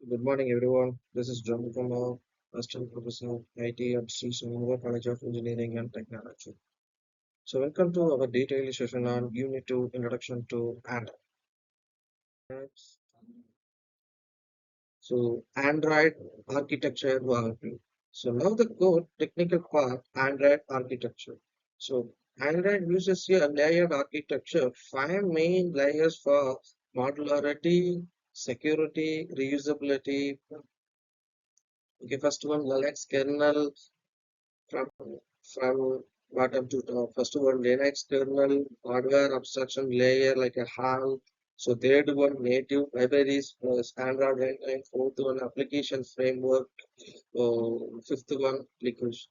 Good morning, everyone. This is John Kumar, Assistant Professor IT at Sri Srinagar College of Engineering and Technology. So, welcome to our detailed session on Unit 2 Introduction to Android. So, Android architecture overview. So, now the core technical part Android architecture. So, Android uses a layered architecture, five main layers for modularity, security, reusability. Okay, first one, Linux kernel from from bottom to top. First one, Linux kernel, hardware abstraction layer like a HAL. So third one, native libraries plus Android runtime. Fourth one, application framework. Fifth one, application.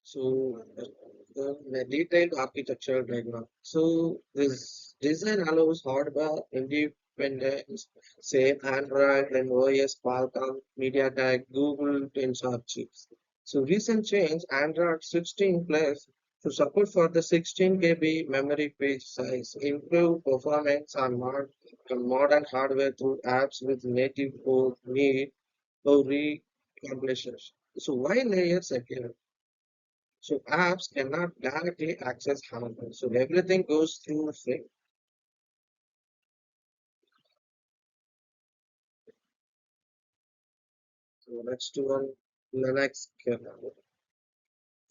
So the detailed architecture diagram. So this design allows hardware independence, say Android and OS, Qualcomm, MediaTek, Google Tensor chips. So recent change, Android 16 plus to support for the 16 KB memory page size, improve performance on modern hardware through apps with native code need or recompilations. So why layer secure? So apps cannot directly access hardware. So everything goes through Flink. So next one, Linux kernel.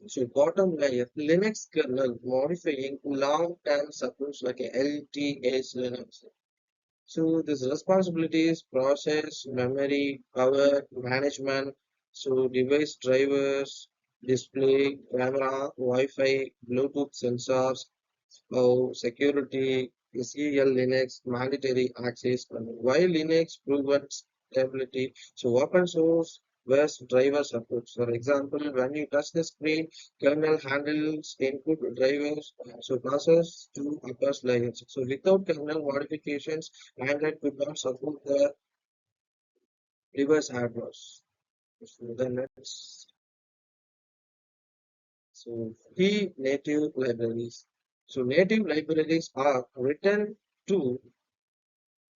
So bottom layer, Linux kernel modifying long-term supports like a LTS Linux. So this responsibilities, process, memory, power management, so device drivers, display, camera, Wi-Fi, Bluetooth sensors, security, SEL Linux, mandatory access, and why Linux proven stability. So open source where's driver support. For example, when you touch the screen, kernel handles input drivers, so process to upper layers. So without kernel modifications, Android could not support the reverse hardware. So the next, so key native libraries. So native libraries are written to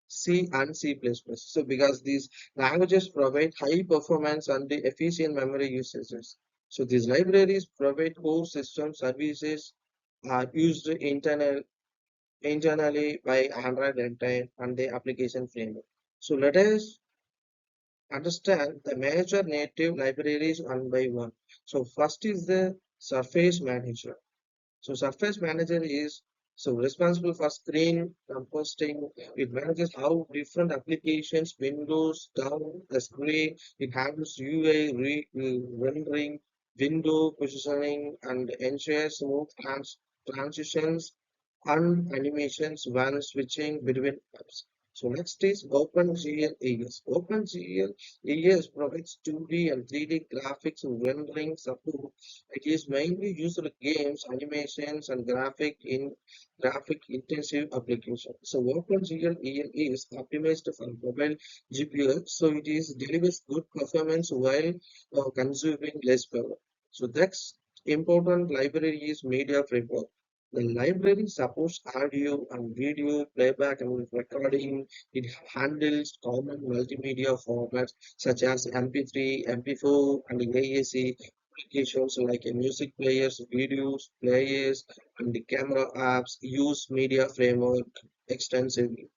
C and C++. So because these languages provide high performance and the efficient memory usages. So these libraries provide core system services are used internally by Android runtime and the application framework. So let us understand the major native libraries one by one. So first is the Surface Manager. So Surface Manager is responsible for screen composting. It manages how different applications, windows, down the screen. It handles UI rendering, window positioning, and ensures smooth transitions and animations when switching between apps. So next is OpenGL AES. OpenGL AES provides 2D and 3D graphics rendering support. It is mainly used in games, animations, and graphic intensive applications. So OpenGL AES is optimized for mobile GPU, so it is delivers good performance while consuming less power. So next important library is Media Framework. The library supports audio and video playback and recording. It handles common multimedia formats such as MP3, MP4, and AAC applications like music players, videos players, and the camera apps use media framework extensively.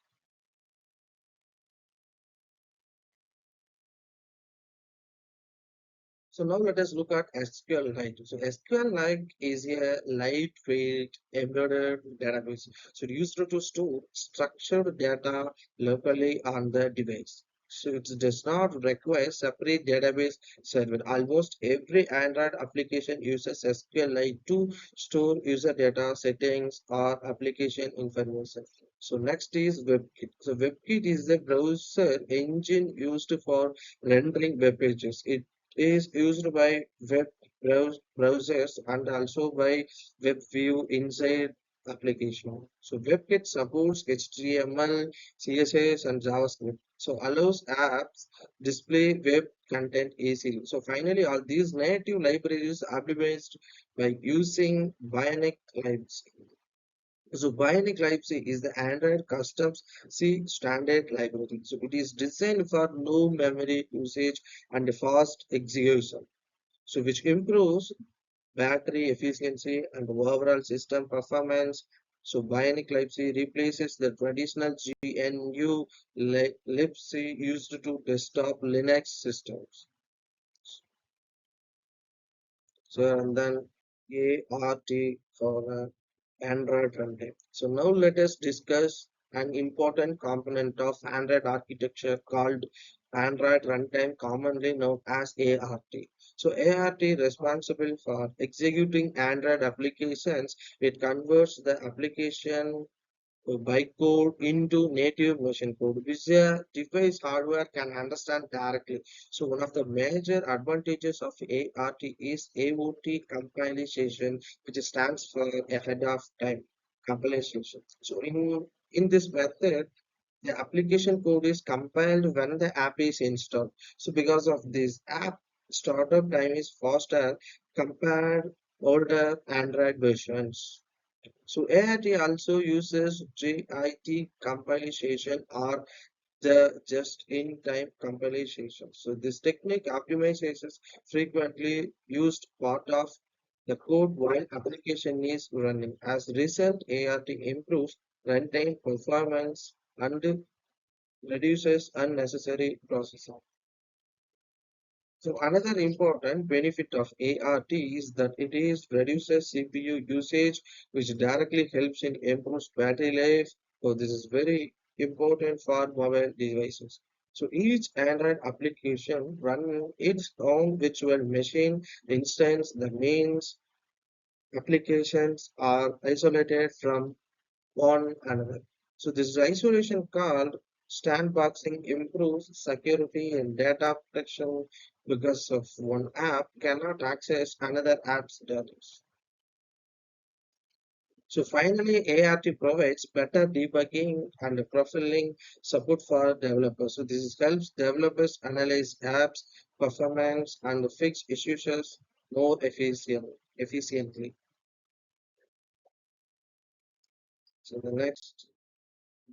So now let us look at SQLite. So SQLite is a lightweight embedded database. So used to store structured data locally on the device. So it does not require separate database server. Almost every Android application uses SQLite to store user data settings or application information. So next is WebKit. So WebKit is the browser engine used for rendering web pages. It is used by browsers and also by WebView inside application. So WebKit supports HTML, CSS, and JavaScript. So allows apps display web content easily. So finally, all these native libraries are optimized by using Bionic libraries. So Bionic Live C is the Android custom C standard library. So it is designed for low memory usage and fast execution. So which improves battery efficiency and overall system performance. So Bionic Live C replaces the traditional GNU libc used to desktop Linux systems. So and then ART for Android runtime. So now let us discuss an important component of Android architecture called Android runtime, commonly known as ART. So ART responsible for executing Android applications. It converts the application bytecode into native machine code, which the device hardware can understand directly. So one of the major advantages of ART is AOT compilation, which stands for ahead of time compilation. So in this method, the application code is compiled when the app is installed. So because of this, app startup time is faster compared older Android versions. So AIT also uses JIT compilation or the just-in-time compilation. So this technique optimizes frequently used part of the code while application is running. As a result, ART improves runtime performance and reduces unnecessary processing. So another important benefit of ART is that it is reduces CPU usage, which directly helps in improves battery life. So this is very important for mobile devices. So each Android application run its own virtual machine instance. The main applications are isolated from one another. So this isolation called sandboxing improves security and data protection because of one app cannot access another app's data. So finally, ART provides better debugging and profiling support for developers. So helps developers analyze apps, performance, and fix issues more efficiently. So the next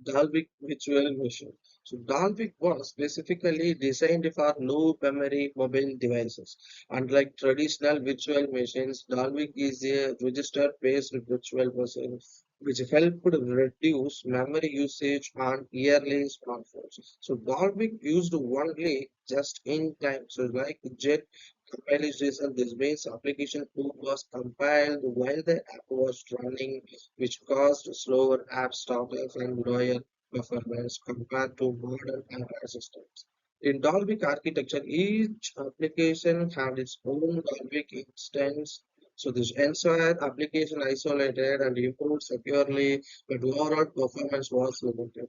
Dalvik Virtual Machine. So Dalvik was specifically designed for low memory mobile devices. Unlike traditional virtual machines, Dalvik is a register-based virtual machine which helped reduce memory usage on early smartphones. So Dalvik used only just in time. So like Jet compilation, this means application code was compiled while the app was running, which caused slower app startup and lower performance compared to modern Android systems. In Dalvik architecture, each application had its own Dalvik instance. So this entire application isolated and improved securely, but overall performance was limited.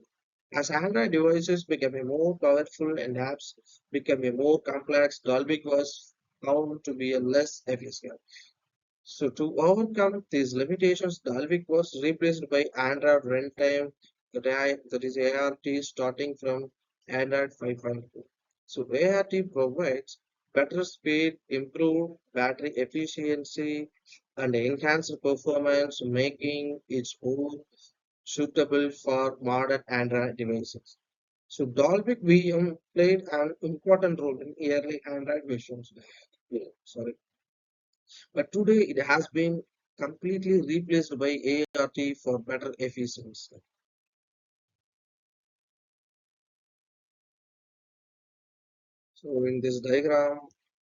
As Android devices became more powerful and apps became more complex, Dalvik was found to be a less efficient. So to overcome these limitations, Dalvik was replaced by Android Runtime, that is ART, starting from Android 5.2. So ART provides better speed, improved battery efficiency, and enhanced performance, making it more suitable for modern Android devices. So Dalvik VM played an important role in early Android versions. Yeah, sorry. But today it has been completely replaced by ART for better efficiency. So in this diagram,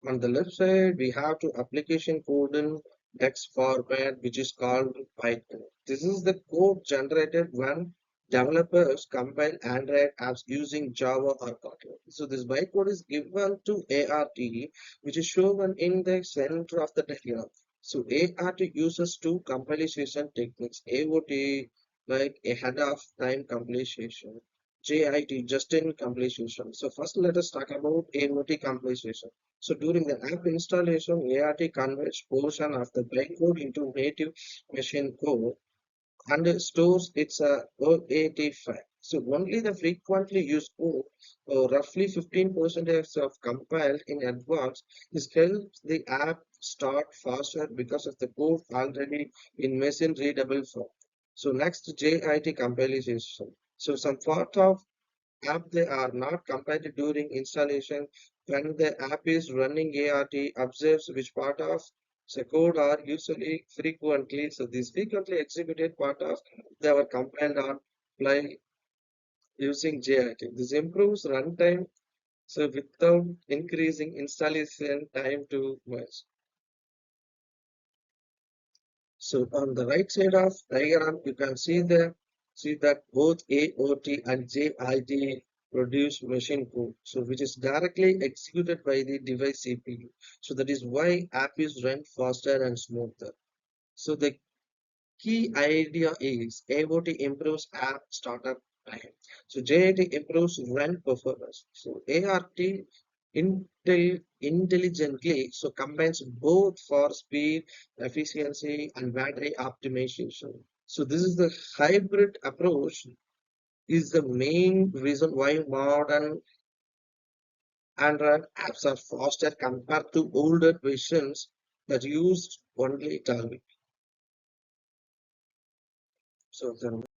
on the left side, we have to application code in text format, which is called Python. This is the code generated when developers compile Android apps using Java or Kotlin. So this bytecode is given to ART, which is shown in the center of the diagram. So ART uses two compilation techniques, AOT, like ahead of time compilation, JIT, just-in compilation. So first let us talk about AOT compilation. So during the app installation, ART converts portion of the bytecode into native machine code and stores its OAT file. So only the frequently used code, roughly 15% of compiled in advance, this helps the app start faster because of the code already in machine readable form. So next, JIT compilation. So some part of app they are not compiled during installation. When the app is running, ART observes which part of the code are usually frequently. So this frequently executed part of they were compiled on fly using JIT. This improves runtime so without increasing installation time too much. So on the right side of diagram, you can see that both AOT and JIT produce machine code, so which is directly executed by the device CPU. So that is why app is run faster and smoother. So the key idea is AOT improves app startup time. So JIT improves run performance. So ART intelligently so combines both for speed, efficiency, and battery optimization. So this is the hybrid approach is the main reason why modern Android apps are faster compared to older versions that used only Target. So the